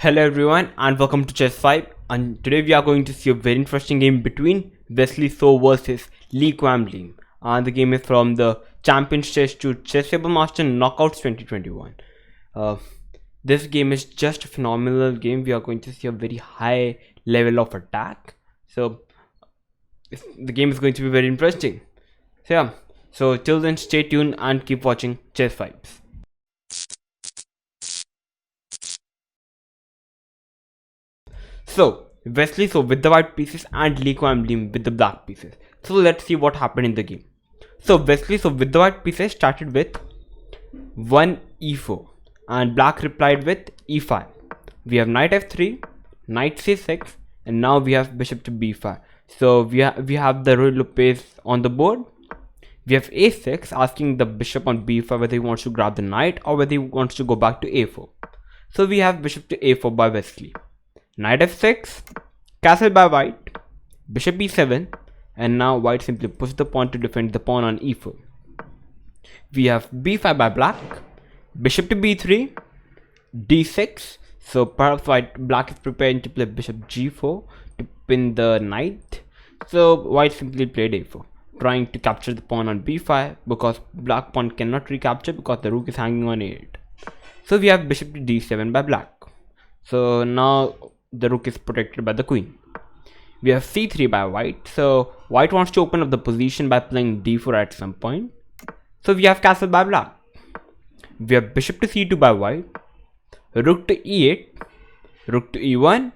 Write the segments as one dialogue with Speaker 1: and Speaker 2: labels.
Speaker 1: Hello everyone and welcome to Chess 5, and today we are going to see a very interesting game between Wesley So versus Lee Kwam Lim. And the game is from the Champions Chess to Chess Table Master Knockouts 2021. This game is just a phenomenal game. We are going to see a very high level of attack. So the game is going to be very interesting. So till then, stay tuned and keep watching Chess 5. So Wesley with the white pieces and Lee Kwam Lim with the black pieces. So let's see what happened in the game. So Wesley with the white pieces started with 1 e4 and black replied with e5. We have knight f3, knight c6, and now we have bishop to b5. So we have the Ruy Lopez on the board. We have a6 asking the bishop on b5 whether he wants to grab the knight or whether he wants to go back to a4. So we have bishop to a4 by Wesley. Knight f6, castle by white, bishop e7, and now white simply pushes the pawn to defend the pawn on e4. We have b5 by black, bishop to b3, d6. So perhaps black is preparing to play bishop g4 to pin the knight. So white simply played a4, trying to capture the pawn on b5 because black pawn cannot recapture because the rook is hanging on a8. So we have bishop to d7 by black. So now the rook is protected by the queen. We have c3 by white. So white wants to open up the position by playing d4 at some point. So we have castle by black. We have bishop to c2 by white, rook to e8, rook to e1,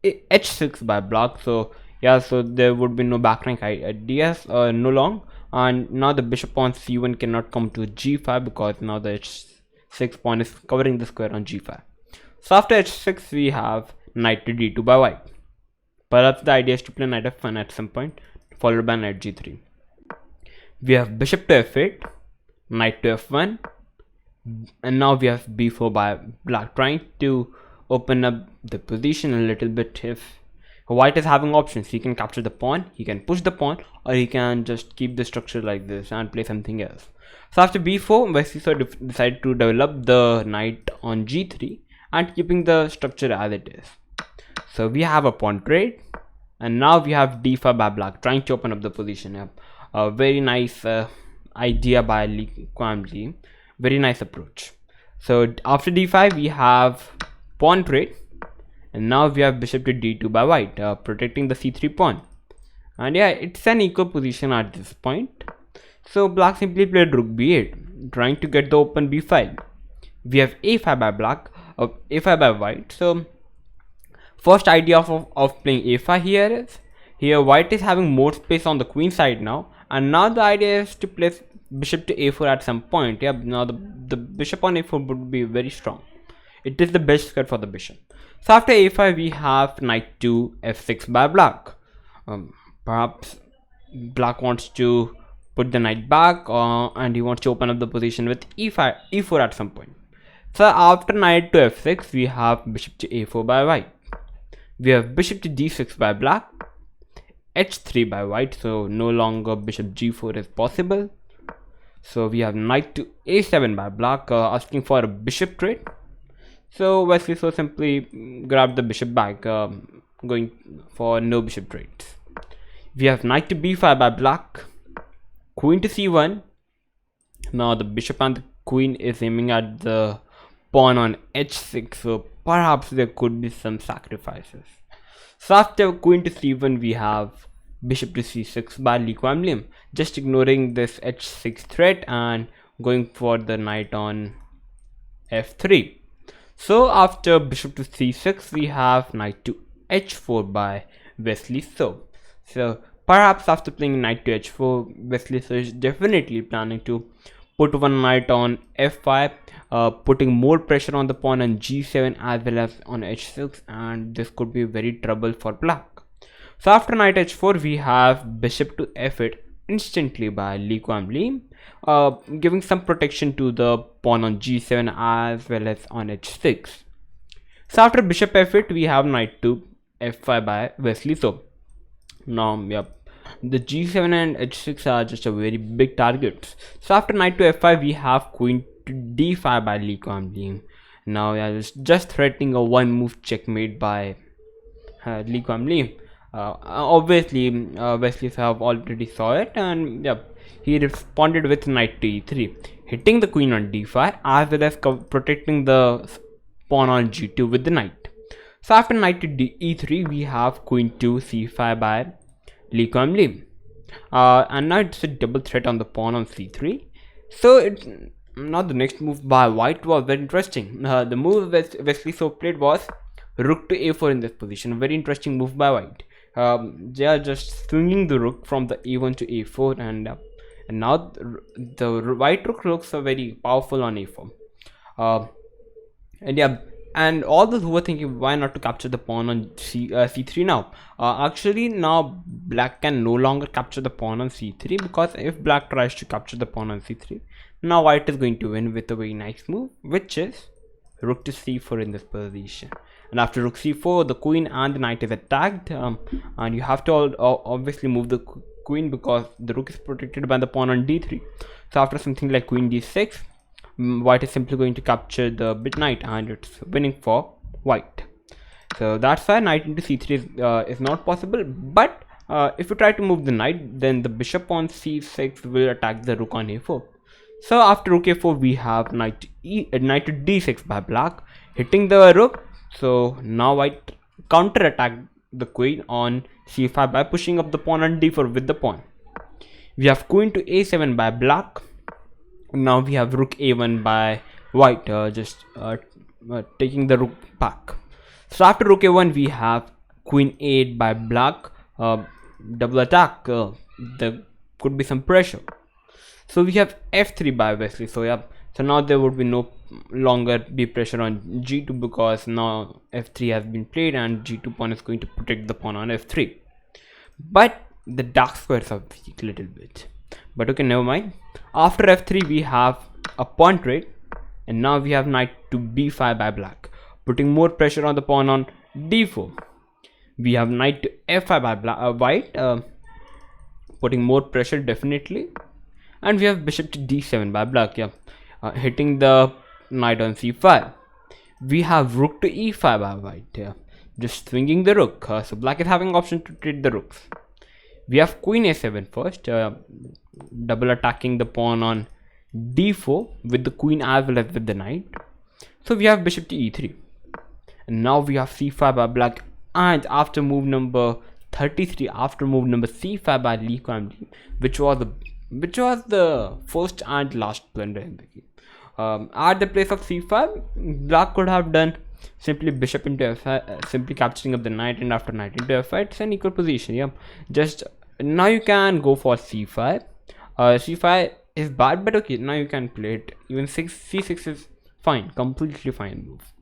Speaker 1: h6 by black. So yeah, so there would be no back rank ideas no long, and now the bishop on c1 cannot come to g5 because now the h6 pawn is covering the square on g5. So after h6 we have knight to d2 by white. Perhaps the idea is to play knight f1 at some point, followed by knight g3. We have bishop to f8, knight to f1, and now we have b4 by black, trying to open up the position a little bit. If white is having options, he can capture the pawn, he can push the pawn, or he can just keep the structure like this and play something else. So after b4, Wesley decided to develop the knight on g3 and keeping the structure as it is. So we have a pawn trade, and now we have d5 by black, trying to open up the position. A very nice idea by Lee Kwam Lim. Very nice approach. So after d5 we have pawn trade, and now we have bishop to d2 by white, protecting the c3 pawn. And yeah, it's an equal position at this point. So black simply played rook b8, trying to get the open b file. We have a5 by black, a5 by white. So first idea of playing a5 here white is having more space on the queen side now, and now the idea is to place bishop to a4 at some point. Yeah, now the bishop on a4 would be very strong. It is the best square for the bishop. So after a5 we have knight to f6 by black. Perhaps black wants to put the knight back, and he wants to open up the position with e4 at some point. So after knight to f6 we have bishop to a4 by white. We have bishop to d6 by black, h3 by white, so no longer bishop g4 is possible. So we have knight to a7 by black, asking for a bishop trade. So Wesley simply grabbed the bishop back, going for no bishop trades. We have knight to b5 by black, queen to c1. Now the bishop and the queen is aiming at the pawn on h6, so perhaps there could be some sacrifices. So after queen to c1 we have bishop to c6 by Lee Kwam Lim, just ignoring this h6 threat and going for the knight on f3. So after bishop to c6 we have knight to h4 by Wesley So perhaps after playing knight to h4, Wesley So is definitely planning to put one knight on f5, putting more pressure on the pawn on g7 as well as on h6, and this could be very trouble for black. So after knight h4 we have bishop to f8 instantly by Lee Kwam Lim, giving some protection to the pawn on g7 as well as on h6. So after bishop f8 we have knight to f5 by Wesley So. Now the g7 and h6 are just a very big targets. So after knight to f5 we have queen to d5 by Lee Kwam Lim, Now yeah, it's just threatening a one move checkmate by Lee Kwam Lee. Obviously, Wesley have already saw it, and yeah, he responded with knight to e3, hitting the queen on d5 as well as protecting the pawn on g2 with the knight. So after knight to e3, we have queen to c5 by Lee Kwam Lee. And now it's a double threat on the pawn on c3. So it's now the next move by white was very interesting. The move Wesley So played was rook to a4 in this position. A very interesting move by white. They are just swinging the rook from the a1 to a4, and now the white rook looks very powerful on a4. And yeah, and all those who were thinking why not to capture the pawn on c3 now, actually now black can no longer capture the pawn on c3, because if black tries to capture the pawn on c3, now white is going to win with a very nice move, which is rook to c4 in this position. And after rook c4, the queen and the knight is attacked, and you have to obviously move the queen because the rook is protected by the pawn on d3. So after something like queen d6, white is simply going to capture the bit knight, and it's winning for white. So that's why knight into c3 is not possible. But if you try to move the knight, then the bishop on c6 will attack the rook on a4. So after rook a4, we have knight to d6 by black, hitting the rook. So now white counter attack the queen on c5 by pushing up the pawn on d4 with the pawn. We have queen to a7 by black. Now we have rook a1 by white, just taking the rook back. So after rook a1, we have queen a8 by black, double attack. There could be some pressure. So we have f3 by Wesley. So yeah, so now there would be no longer be pressure on g2, because now f3 has been played and g2 pawn is going to protect the pawn on f3. But the dark squares are weak a little bit. But okay, never mind. After f3, we have a pawn trade, and now we have knight to b5 by black, putting more pressure on the pawn on d4. We have knight to f5 by white, putting more pressure definitely. And we have bishop to d7 by black, yeah, hitting the knight on c5. We have rook to e5 by white, yeah, just swinging the rook. So black is having option to trade the rooks. We have queen a7 first, double attacking the pawn on d4 with the queen as well as with the knight. So we have bishop to e3, and now we have c5 by black. And after move number 33, after move number c5 by Lee Kwam Lee, which was the first and last blunder in the game. At the place of c5, black could have done simply bishop into f5, simply capturing up the knight, and after knight into f5, it's an equal position. Yeah, just now you can go for c5. C5 is bad, but okay, now you can play it. Even c6 is fine, completely fine move.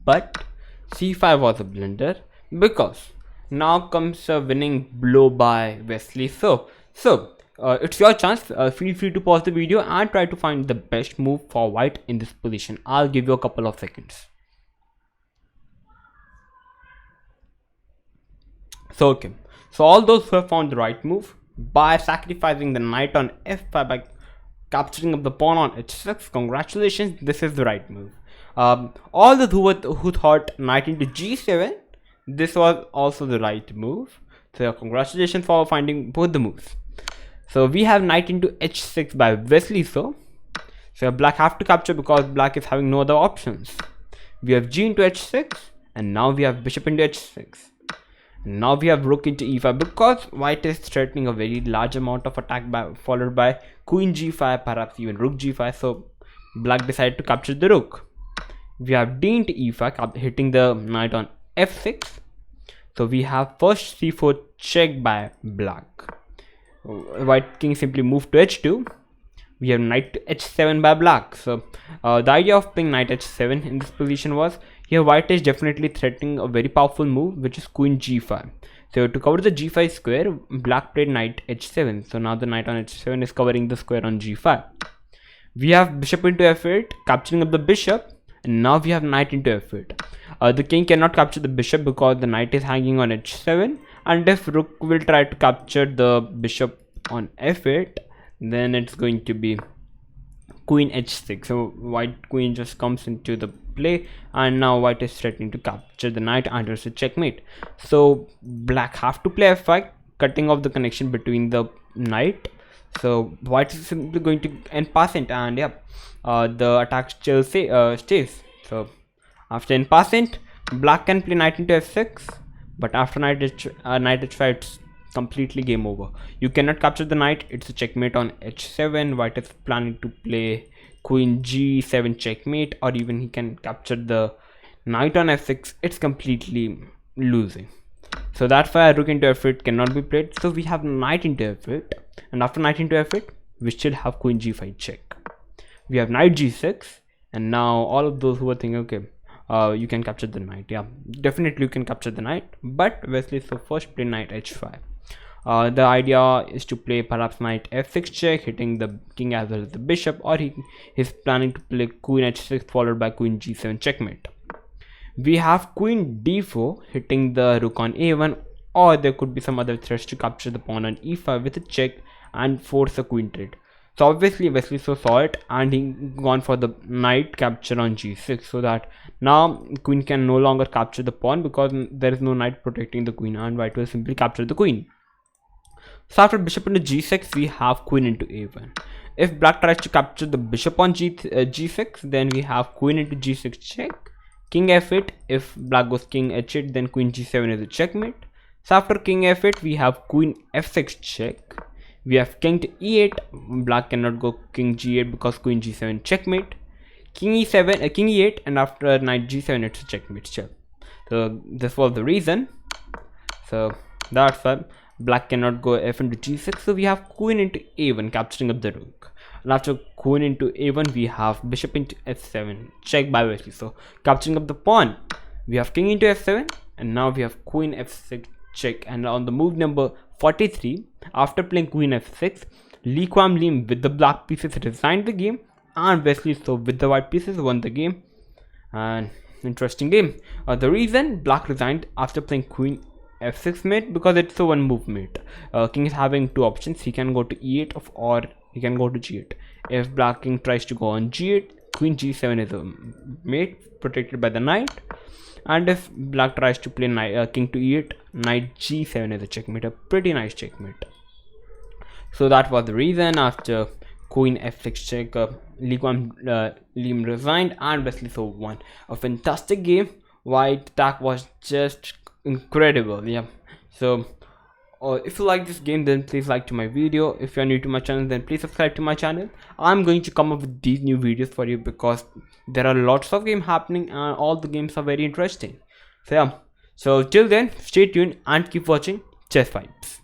Speaker 1: But c5 was a blunder, because now comes a winning blow by Wesley. So it's your chance. Feel free to pause the video and try to find the best move for white in this position. I'll give you a couple of seconds. So okay, so all those who have found the right move by sacrificing the knight on f5 by capturing up the pawn on h6, congratulations, this is the right move. All those who thought knight into g7, this was also the right move. So congratulations for finding both the moves. So we have knight into h6 by Wesley. So black have to capture because black is having no other options. We have g into h6, and now we have bishop into h6. And now we have rook into e5, because white is threatening a very large amount of attack followed by queen g5, perhaps even rook g5. So black decided to capture the rook. We have d into e5, hitting the knight on f6. So we have first c4 check by black. White king simply moved to h2. We have knight to h7 by black. So the idea of playing knight h7 in this position was, here white is definitely threatening a very powerful move, which is queen g5. So to cover the g5 square, black played knight h7. So now the knight on h7 is covering the square on g5. We have bishop into f8, capturing up the bishop, and now we have knight into f8. The king cannot capture the bishop because the knight is hanging on h7, and if rook will try to capture the bishop on f8, then it's going to be queen h6. So white queen just comes into the play, and now white is threatening to capture the knight, and there's a checkmate. So black have to play f5, cutting off the connection between the knight. So white is simply going to end passant, and yeah, the attack still stays. So after end passant, black can play knight into f6, but after knight h5, it's completely game over. You cannot capture the knight. It's a checkmate on h7. White is planning to play queen g7 checkmate, or even he can capture the knight on f6. It's completely losing. So that's why rook into f8 cannot be played. So we have knight into f8, and after knight into f8, we still have queen g5 check. We have knight g6, and now all of those who are thinking, okay, you can capture the knight. Yeah, definitely you can capture the knight, but Wesley so first play knight h5. The idea is to play perhaps knight f6 check, hitting the king as well as the bishop, or he's planning to play queen h6 followed by queen g7 checkmate. We have queen d4 hitting the rook on a1, or there could be some other threats to capture the pawn on e5 with a check and force a queen trade. So obviously Wesley so saw it, and he gone for the knight capture on g6, so that now queen can no longer capture the pawn because there is no knight protecting the queen, and white will simply capture the queen. So after bishop into g6, we have queen into a1. If black tries to capture the bishop on g6, then we have queen into g6 check, king f8. If black goes king h8, then queen g7 is a checkmate. So after king f8, we have queen f6 check. We have king to e8. Black cannot go king g8 because queen g7 checkmate. King e7, king e8, and after knight g7, it's a checkmate still. So this was the reason. So that's why black cannot go f into g6. So we have queen into a1, capturing up the rook. And after queen into a1, we have bishop into f7, check by Wesley. So capturing up the pawn. We have king into f7, and now we have queen f6 check. And on the move number 43, after playing queen f6, Lee Kwam Lim with the black pieces resigned the game, and Wesley so with the white pieces won the game. And interesting game. The reason black resigned after playing queen f6 mate, because it's a one move mate. King is having two options. He can go to e8 or he can go to g8. If black king tries to go on g8, queen g7 is a mate protected by the knight, and if black tries to play king to e8, knight g7 is a checkmate, a pretty nice checkmate. So that was the reason. After queen f6 check, Lee Kwam Lim resigned, and Wesley so won. A fantastic game. White attack was just incredible. Yeah. So if you like this game, then please like to my video. If you are new to my channel, then please subscribe to my channel. I'm going to come up with these new videos for you because there are lots of games happening, and all the games are very interesting. So yeah, so till then, stay tuned and keep watching Chess Vibes.